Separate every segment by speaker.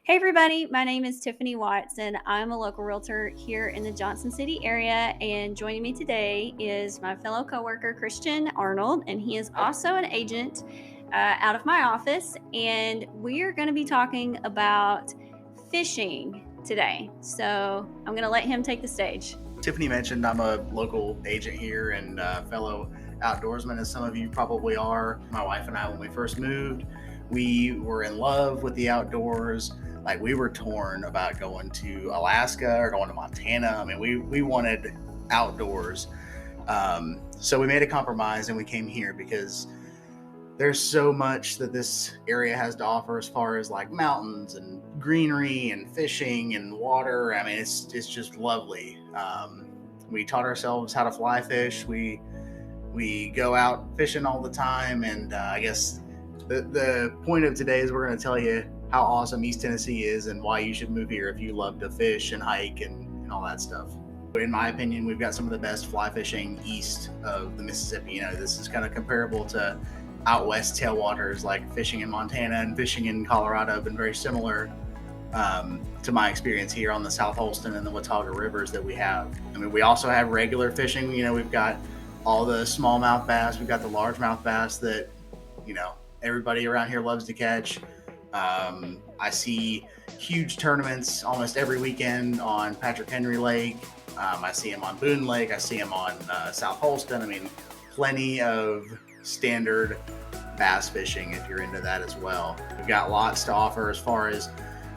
Speaker 1: Hey everybody, my name is Tiffany Watts and I'm a local realtor here in the Johnson City area, and joining me today is my fellow coworker Christian Arnold, and he is also an agent out of my office, and we are going to be talking about fishing today. So I'm going to let him take the stage.
Speaker 2: Tiffany mentioned I'm a local agent here and fellow outdoorsman, as some of you probably are. My wife and I, when we first moved, we were in love with the outdoors. Like, we were torn about going to Alaska or going to Montana. I mean, we wanted outdoors. So we made a compromise and we came here because there's so much that this area has to offer as far as like mountains and greenery and fishing and water. I mean, it's just lovely. We taught ourselves how to fly fish. We go out fishing all the time, and I guess the point of today is we're going to tell you how awesome East Tennessee is and why you should move here if you love to fish and hike and all that stuff. In my opinion, we've got some of the best fly fishing east of the Mississippi. You know, this is kind of comparable to out west tailwaters, like fishing in Montana and fishing in Colorado have been very similar to my experience here on the South Holston and the Watauga Rivers that we have. I mean, we also have regular fishing. You know, we've got all the smallmouth bass. We've got the largemouth bass that, you know, everybody around here loves to catch. I see huge tournaments almost every weekend on Patrick Henry Lake. I see them on Boone Lake. I see them on South Holston. I mean, plenty of standard bass fishing if you're into that as well. We've got lots to offer as far as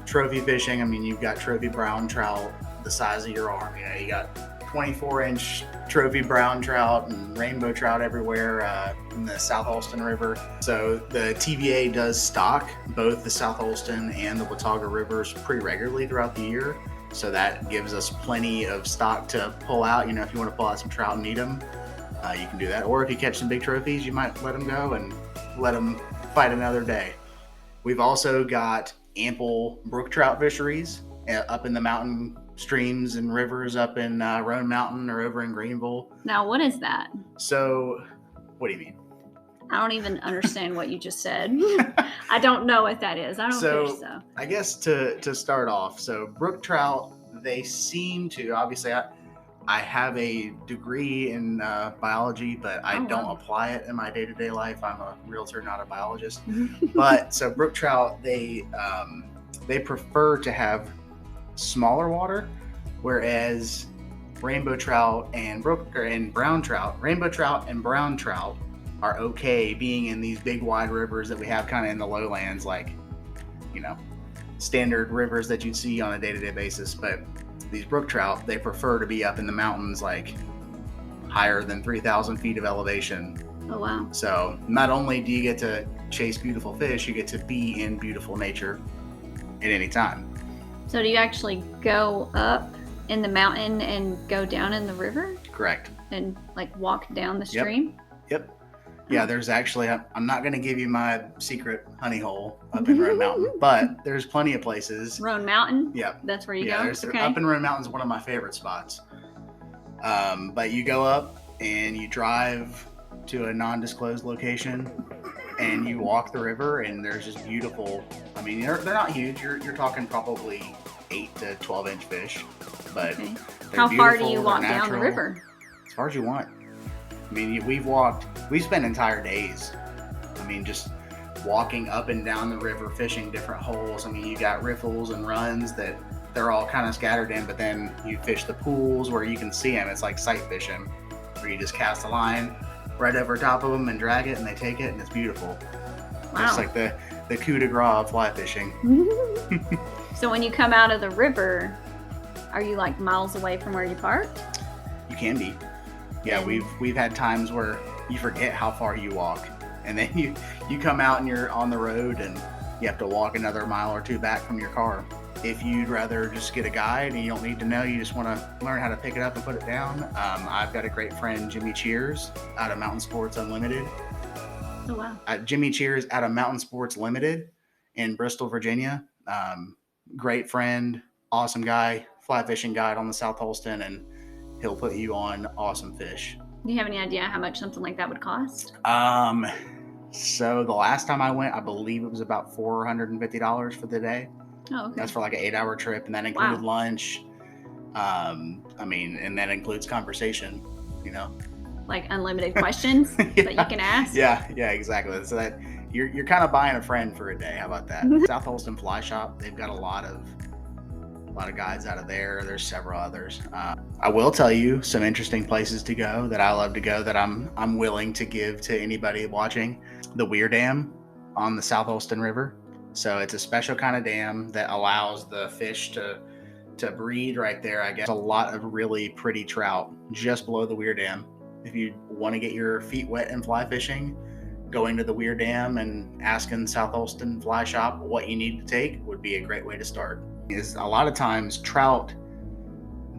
Speaker 2: trophy fishing. I mean, you've got trophy brown trout the size of your arm. You know, you got 24-inch trophy brown trout and rainbow trout everywhere in the South Holston River. So the TVA does stock both the South Holston and the Watauga Rivers pretty regularly throughout the year. So that gives us plenty of stock to pull out. You know, if you want to pull out some trout and eat them, you can do that. Or if you catch some big trophies, you might let them go and let them fight another day. We've also got ample brook trout fisheries up in the mountain streams and rivers up in Roan Mountain or over in Greenville.
Speaker 1: Now, what is that?
Speaker 2: So, what do you mean?
Speaker 1: I don't even understand what you just said. I don't know what that is. I don't fish, so.
Speaker 2: I guess to start off, so brook trout, they seem to, obviously, I have a degree in biology, but I don't apply it in my day-to-day life. I'm a realtor, not a biologist. But so brook trout, they prefer to have smaller water, whereas rainbow trout and brown trout, rainbow trout and brown trout are okay being in these big wide rivers that we have kind of in the lowlands, like, you know, standard rivers that you'd see on a day-to-day basis. But these brook trout, they prefer to be up in the mountains, like higher than 3,000 feet of elevation.
Speaker 1: Oh, wow.
Speaker 2: So not only do you get to chase beautiful fish, you get to be in beautiful nature at any time.
Speaker 1: So do you actually go up in the mountain and go down in the river?
Speaker 2: Correct.
Speaker 1: And like walk down the stream?
Speaker 2: Yep. Yeah, there's actually, I'm not going to give you my secret honey hole up in Roan Mountain, but there's plenty of places.
Speaker 1: Roan Mountain?
Speaker 2: Yeah.
Speaker 1: That's where you go?
Speaker 2: Okay. Up in Roan Mountain is one of my favorite spots. But you go up and you drive to a non-disclosed location and you walk the river, and there's just beautiful, I mean, they're not huge. You're talking probably 8 to 12-inch fish. But
Speaker 1: okay. How far do you walk down the river?
Speaker 2: As far as you want. I mean, we've spent entire days, I mean, just walking up and down the river, fishing different holes. I mean, you got riffles and runs that they're all kind of scattered in, but then you fish the pools where you can see them. It's like sight fishing, where you just cast a line right over top of them and drag it, and they take it, and it's beautiful. Wow. It's like the coup de grace of fly fishing.
Speaker 1: So when you come out of the river, are you like miles away from where you parked?
Speaker 2: You can be. Yeah, we've had times where you forget how far you walk, and then you come out and you're on the road and you have to walk another mile or two back from your car. If you'd rather just get a guide and you don't need to know, you just want to learn how to pick it up and put it down, I've got a great friend, Jimmy Cheers, out of Mountain Sports Unlimited.
Speaker 1: Oh, wow.
Speaker 2: Jimmy Cheers out of Mountain Sports Limited in Bristol, Virginia. Great friend, awesome guy, fly fishing guide on the South Holston, and he'll put you on awesome fish.
Speaker 1: Do you have any idea how much something like that would cost?
Speaker 2: So the last time I went, I believe it was about $450 for the day.
Speaker 1: Oh, okay.
Speaker 2: That's for like an 8-hour trip, and that included lunch. I mean, and that includes conversation, you know.
Speaker 1: Like unlimited questions that you can ask.
Speaker 2: Yeah, exactly. So that you're kind of buying a friend for a day. How about that? South Holston Fly Shop, they've got a lot of guides out of there. There's several others. I will tell you some interesting places to go that I love to go that I'm willing to give to anybody watching. The Weir Dam on the South Holston River. So it's a special kind of dam that allows the fish to breed right there. I guess a lot of really pretty trout just below the Weir Dam. If you want to get your feet wet in fly fishing, going to the Weir Dam and asking South Holston Fly Shop what you need to take would be a great way to start. Is a lot of times trout,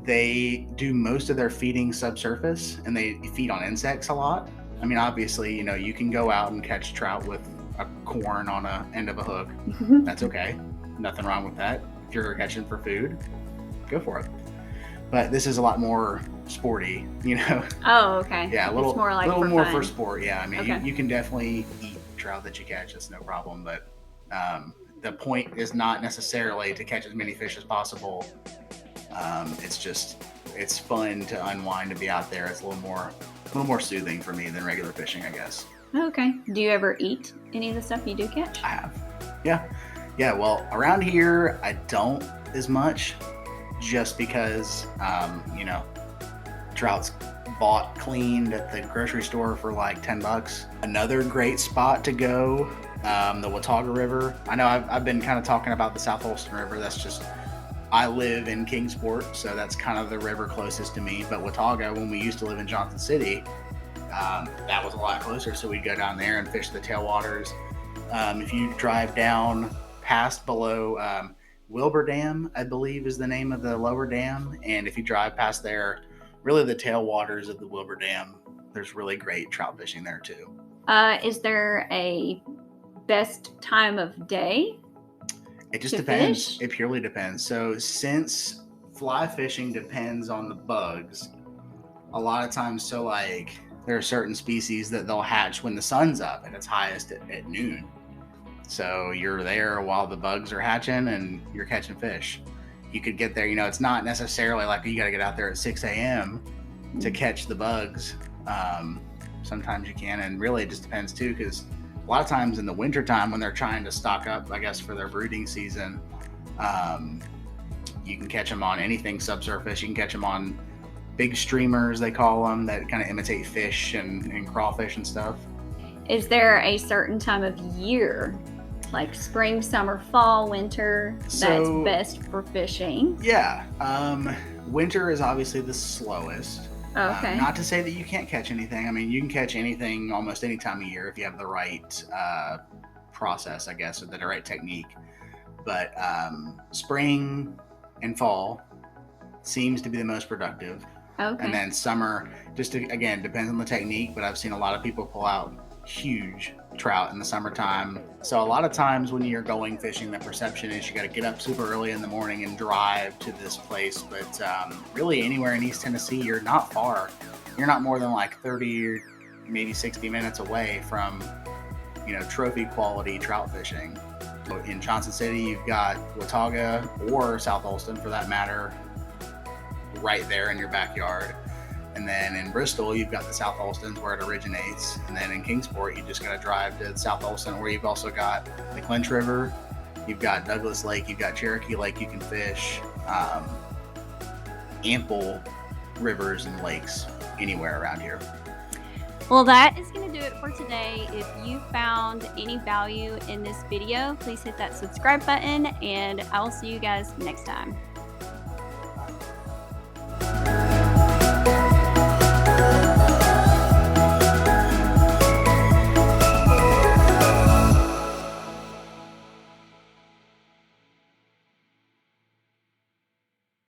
Speaker 2: they do most of their feeding subsurface and they feed on insects a lot. I mean, obviously, you know, you can go out and catch trout with a corn on a end of a hook. That's okay. Nothing wrong with that. If you're catching for food, go for it. But this is a lot more sporty, you know.
Speaker 1: Oh, okay.
Speaker 2: Yeah, a little
Speaker 1: more like
Speaker 2: more
Speaker 1: fun.
Speaker 2: For sport. Yeah, I mean,
Speaker 1: okay.
Speaker 2: you can definitely eat trout that you catch. That's no problem. But the point is not necessarily to catch as many fish as possible. It's fun to unwind, to be out there. It's a little more soothing for me than regular fishing, I guess.
Speaker 1: Okay. Do you ever eat any of the stuff you do catch?
Speaker 2: I have. Yeah. Well, around here I don't as much, just because you know, trout's bought cleaned at the grocery store for like $10. Another great spot to go, the Watauga River. I know I've been kind of talking about the South Holston River. That's just, I live in Kingsport, so that's kind of the river closest to me. But Watauga, when we used to live in Johnson City, that was a lot closer, so we'd go down there and fish the tailwaters. If you drive down past below Wilbur Dam, I believe is the name of the lower dam, and if you drive past there, really the tailwaters of the Wilbur Dam, there's really great trout fishing there too.
Speaker 1: Is there a best time of day?
Speaker 2: It just depends. Fish? It purely depends. So since fly fishing depends on the bugs, a lot of times, so like there are certain species that they'll hatch when the sun's up and it's highest at noon. So you're there while the bugs are hatching and you're catching fish. You could get there, you know, it's not necessarily like you got to get out there at 6 a.m. to catch the bugs. Sometimes you can, and really it just depends too, because a lot of times in the wintertime when they're trying to stock up, I guess, for their brooding season, you can catch them on anything subsurface. You can catch them on big streamers, they call them, that kind of imitate fish and crawfish and stuff.
Speaker 1: Is there a certain time of year, like spring, summer, fall, winter, that's best for fishing?
Speaker 2: Yeah. Winter is obviously the slowest.
Speaker 1: Okay.
Speaker 2: Not to say that you can't catch anything. I mean, you can catch anything almost any time of year if you have the right process, I guess, or the right technique. But spring and fall seems to be the most productive.
Speaker 1: Okay.
Speaker 2: And then summer, again, depends on the technique, but I've seen a lot of people pull out huge trout in the summertime. So a lot of times when you're going fishing, the perception is you got to get up super early in the morning and drive to this place. But really anywhere in East Tennessee, you're not far. You're not more than like 30 or maybe 60 minutes away from, you know, trophy quality trout fishing. In Johnson City, you've got Watauga, or South Holston for that matter, right there in your backyard. And then in Bristol, you've got the South Holstons where it originates. And then in Kingsport, you just got to drive to South Holston, where you've also got the Clinch River, you've got Douglas Lake, you've got Cherokee Lake you can fish. Ample rivers and lakes anywhere around here.
Speaker 1: Well, that is going to do it for today. If you found any value in this video, please hit that subscribe button, and I will see you guys next time.